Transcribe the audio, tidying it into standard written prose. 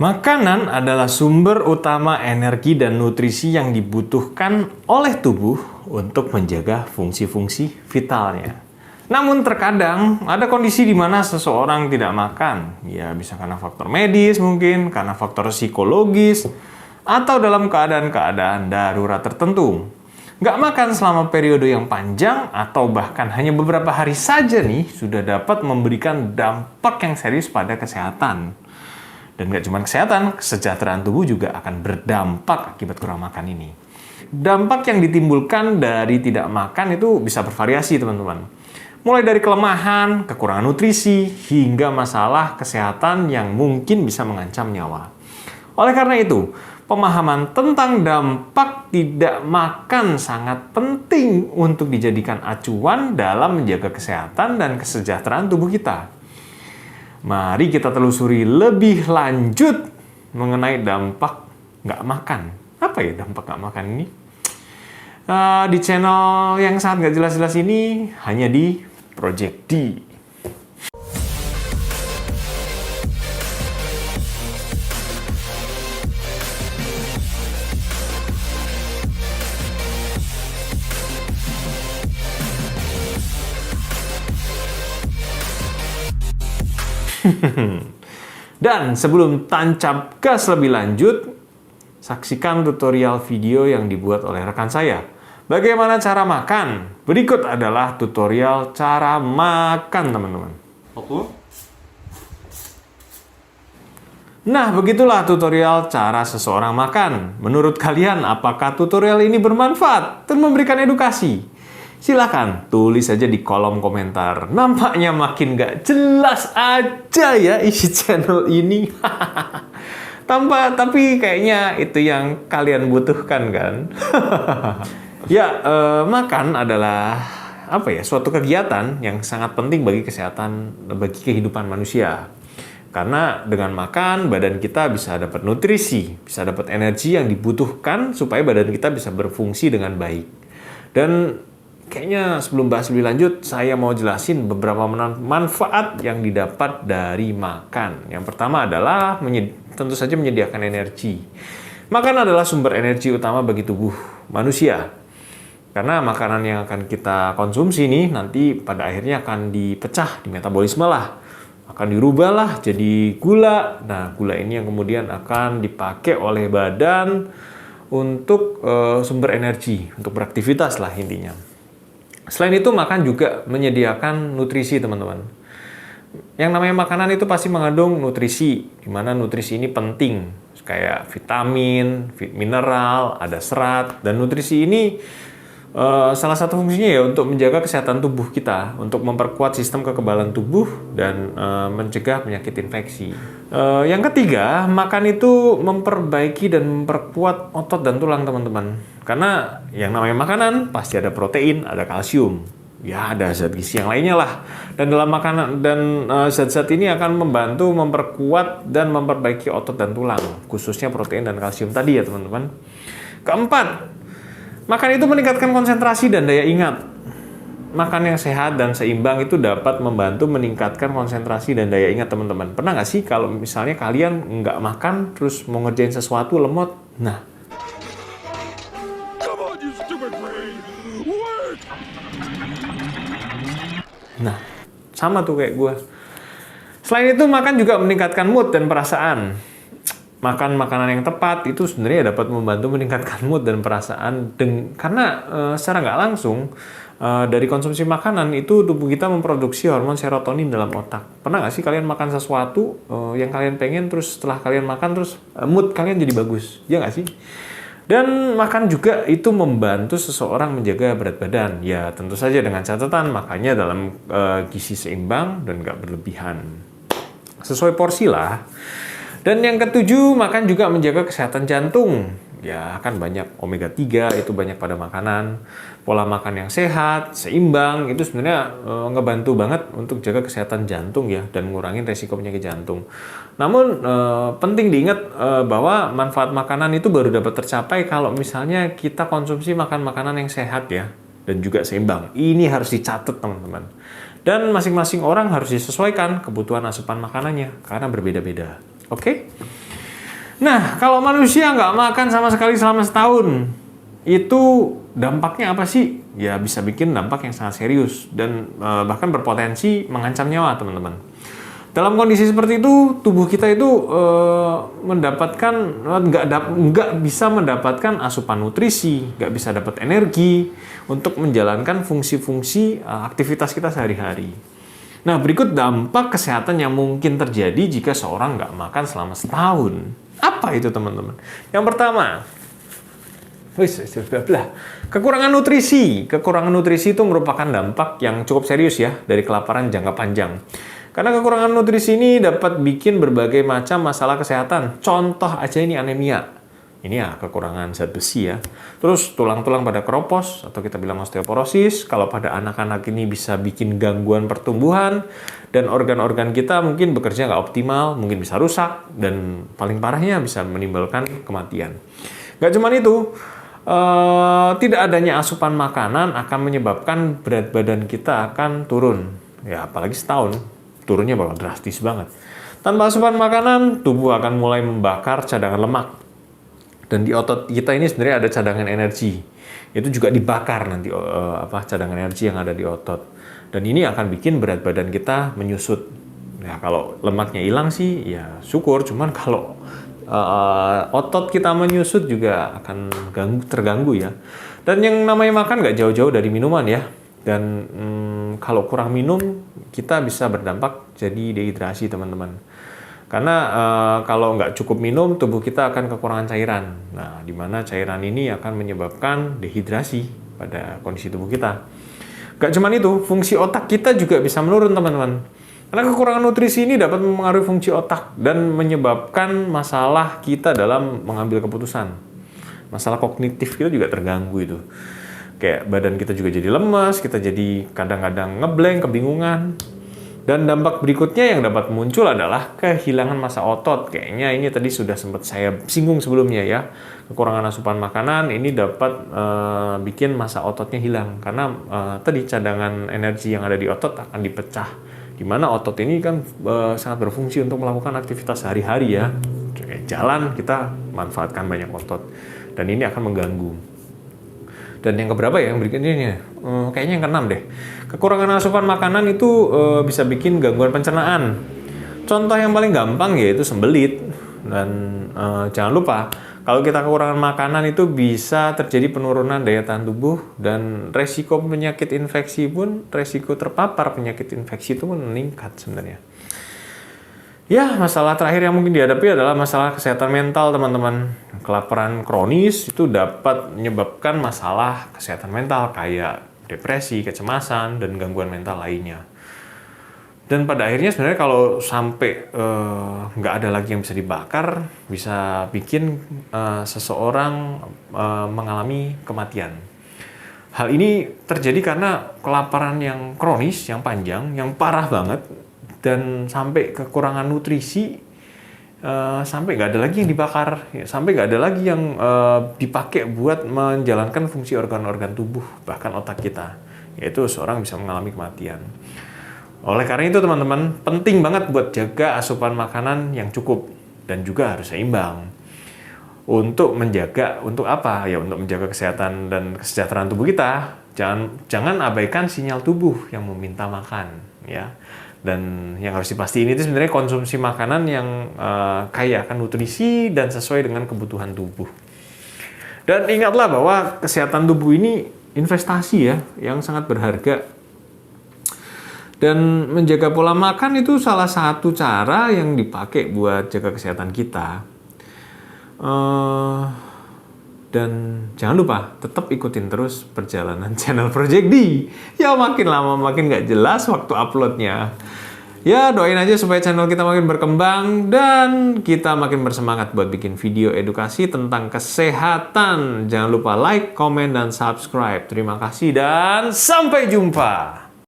Makanan adalah sumber utama energi dan nutrisi yang dibutuhkan oleh tubuh untuk menjaga fungsi-fungsi vitalnya. Namun terkadang ada kondisi di mana seseorang tidak makan. Ya bisa karena faktor medis mungkin, karena faktor psikologis, atau dalam keadaan-keadaan darurat tertentu. Nggak makan selama periode yang panjang atau bahkan hanya beberapa hari saja nih sudah dapat memberikan dampak yang serius pada kesehatan. Dan nggak cuma kesehatan, kesejahteraan tubuh juga akan berdampak akibat kurang makan ini. Dampak yang ditimbulkan dari tidak makan itu bisa bervariasi, teman-teman. Mulai dari kelemahan, kekurangan nutrisi, hingga masalah kesehatan yang mungkin bisa mengancam nyawa. Oleh karena itu, pemahaman tentang dampak tidak makan sangat penting untuk dijadikan acuan dalam menjaga kesehatan dan kesejahteraan tubuh kita. Mari kita telusuri lebih lanjut mengenai dampak nggak makan. Apa ya dampak nggak makan ini? Di channel yang sangat nggak jelas-jelas ini, hanya di Project D. Dan sebelum tancap gas lebih lanjut, saksikan tutorial video yang dibuat oleh rekan saya. Bagaimana cara makan? Berikut adalah tutorial cara makan, teman-teman. Nah, begitulah tutorial cara seseorang makan. Menurut kalian, apakah tutorial ini bermanfaat dan memberikan edukasi? Silahkan tulis saja di kolom komentar. Nampaknya makin gak jelas aja ya isi channel ini. Tapi kayaknya itu yang kalian butuhkan kan? Ya, makan adalah suatu kegiatan yang sangat penting bagi kesehatan, bagi kehidupan manusia. Karena dengan makan, badan kita bisa dapat nutrisi, bisa dapat energi yang dibutuhkan supaya badan kita bisa berfungsi dengan baik. Dan kayaknya sebelum bahas lebih lanjut, saya mau jelasin beberapa manfaat yang didapat dari makan. Yang pertama adalah tentu saja menyediakan energi. Makan adalah sumber energi utama bagi tubuh manusia. Karena makanan yang akan kita konsumsi nih nanti pada akhirnya akan dipecah di metabolisme lah. Akan dirubah lah jadi gula. Nah, gula ini yang kemudian akan dipakai oleh badan untuk sumber energi, untuk beraktivitas lah intinya. Selain itu, makan juga menyediakan nutrisi, teman-teman. Yang namanya makanan itu pasti mengandung nutrisi, di mana nutrisi ini penting. Kayak vitamin, mineral, ada serat, dan nutrisi ini salah satu fungsinya ya untuk menjaga kesehatan tubuh kita, untuk memperkuat sistem kekebalan tubuh, dan mencegah penyakit infeksi. Yang ketiga, makan itu memperbaiki dan memperkuat otot dan tulang, teman-teman. Karena yang namanya makanan pasti ada protein, ada kalsium, ya ada zat gizi yang lainnya lah. Dan dalam makanan dan zat-zat ini akan membantu memperkuat dan memperbaiki otot dan tulang, khususnya protein dan kalsium tadi ya teman-teman. Keempat, makan itu meningkatkan konsentrasi dan daya ingat. Makan yang sehat dan seimbang itu dapat membantu meningkatkan konsentrasi dan daya ingat, teman-teman. Pernah nggak sih kalau misalnya kalian nggak makan terus mau ngerjain sesuatu lemot? Nah, sama tuh kayak gue. Selain itu, makan juga meningkatkan mood dan perasaan. Makan makanan yang tepat itu sebenarnya dapat membantu meningkatkan mood dan perasaan. Karena secara nggak langsung, dari konsumsi makanan itu tubuh kita memproduksi hormon serotonin dalam otak. Pernah nggak sih kalian makan sesuatu yang kalian pengen, terus setelah kalian makan, terus mood kalian jadi bagus? Ya nggak sih? Dan makan juga itu membantu seseorang menjaga berat badan. Ya tentu saja dengan catatan makannya dalam gizi seimbang dan nggak berlebihan. Sesuai porsi lah. Dan yang ketujuh, makan juga menjaga kesehatan jantung. Ya kan banyak omega 3 itu banyak pada makanan. Pola makan yang sehat, seimbang itu sebenarnya ngebantu banget untuk jaga kesehatan jantung ya dan ngurangin resiko penyakit jantung. Namun penting diingat bahwa manfaat makanan itu baru dapat tercapai kalau misalnya kita konsumsi makanan yang sehat ya dan juga seimbang. Ini harus dicatat teman-teman. Dan masing-masing orang harus disesuaikan kebutuhan asupan makanannya karena berbeda-beda. Oke? Nah, kalau manusia nggak makan sama sekali selama setahun, itu dampaknya apa sih? Ya bisa bikin dampak yang sangat serius dan bahkan berpotensi mengancam nyawa, teman-teman. Dalam kondisi seperti itu, tubuh kita itu mendapatkan nggak bisa mendapatkan asupan nutrisi, nggak bisa dapat energi untuk menjalankan fungsi-fungsi aktivitas kita sehari-hari. Nah, berikut dampak kesehatan yang mungkin terjadi jika seorang nggak makan selama setahun. Apa itu, teman-teman? Yang pertama, kekurangan nutrisi. Kekurangan nutrisi itu merupakan dampak yang cukup serius ya dari kelaparan jangka panjang. Karena kekurangan nutrisi ini dapat bikin berbagai macam masalah kesehatan. Contoh aja ini anemia. Ini ya kekurangan zat besi ya. Terus tulang-tulang pada keropos atau kita bilang osteoporosis. Kalau pada anak-anak ini bisa bikin gangguan pertumbuhan dan organ-organ kita mungkin bekerja nggak optimal, mungkin bisa rusak dan paling parahnya bisa menimbulkan kematian. Nggak cuma itu, tidak adanya asupan makanan akan menyebabkan berat badan kita akan turun. Ya apalagi setahun. Turunnya bakal drastis banget. Tanpa asupan makanan, tubuh akan mulai membakar cadangan lemak. Dan di otot kita ini sebenarnya ada cadangan energi. Itu juga dibakar nanti cadangan energi yang ada di otot. Dan ini akan bikin berat badan kita menyusut. Ya kalau lemaknya hilang sih ya syukur. Cuman kalau otot kita menyusut juga akan terganggu ya. Dan yang namanya makan nggak jauh-jauh dari minuman ya. Dan kalau kurang minum, kita bisa berdampak jadi dehidrasi, teman-teman. Karena kalau nggak cukup minum, tubuh kita akan kekurangan cairan. Nah, di mana cairan ini akan menyebabkan dehidrasi pada kondisi tubuh kita. Nggak cuma itu, fungsi otak kita juga bisa menurun, teman-teman. Karena kekurangan nutrisi ini dapat mempengaruhi fungsi otak dan menyebabkan masalah kita dalam mengambil keputusan. Masalah kognitif kita juga terganggu itu. Kayak badan kita juga jadi lemas, kita jadi kadang-kadang ngeblank, kebingungan. Dan dampak berikutnya yang dapat muncul adalah kehilangan massa otot. Kayaknya ini tadi sudah sempat saya singgung sebelumnya ya. Kekurangan asupan makanan ini dapat bikin massa ototnya hilang. Karena tadi cadangan energi yang ada di otot akan dipecah. Dimana otot ini kan sangat berfungsi untuk melakukan aktivitas sehari-hari ya. Kayak jalan kita manfaatkan banyak otot. Dan ini akan mengganggu. Dan yang keberapa ya yang berikutnya? Kayaknya yang keenam deh. Kekurangan asupan makanan itu bisa bikin gangguan pencernaan. Contoh yang paling gampang yaitu sembelit. Dan jangan lupa, kalau kita kekurangan makanan itu bisa terjadi penurunan daya tahan tubuh dan resiko penyakit infeksi pun, resiko terpapar penyakit infeksi itu pun meningkat sebenarnya. Ya, masalah terakhir yang mungkin dihadapi adalah masalah kesehatan mental, teman-teman. Kelaparan kronis itu dapat menyebabkan masalah kesehatan mental kayak depresi, kecemasan, dan gangguan mental lainnya. Dan pada akhirnya sebenarnya kalau sampai nggak ada lagi yang bisa dibakar, bisa bikin seseorang mengalami kematian. Hal ini terjadi karena kelaparan yang kronis, yang panjang, yang parah banget, dan sampai kekurangan nutrisi, sampai nggak ada lagi yang dibakar, sampai nggak ada lagi yang dipakai buat menjalankan fungsi organ-organ tubuh, bahkan otak kita, yaitu seorang bisa mengalami kematian. Oleh karena itu teman-teman, penting banget buat jaga asupan makanan yang cukup dan juga harus seimbang. Untuk menjaga, untuk apa? Ya untuk menjaga kesehatan dan kesejahteraan tubuh kita. Jangan abaikan sinyal tubuh yang meminta makan, ya. Dan yang harus dipastiin itu sebenarnya konsumsi makanan yang kaya akan nutrisi dan sesuai dengan kebutuhan tubuh. Dan ingatlah bahwa kesehatan tubuh ini investasi ya, yang sangat berharga. Dan menjaga pola makan itu salah satu cara yang dipakai buat jaga kesehatan kita. Dan jangan lupa tetap ikutin terus perjalanan channel Project D. Ya makin lama makin nggak jelas waktu uploadnya. Ya doain aja supaya channel kita makin berkembang dan kita makin bersemangat buat bikin video edukasi tentang kesehatan. Jangan lupa like, komen, dan subscribe. Terima kasih dan sampai jumpa.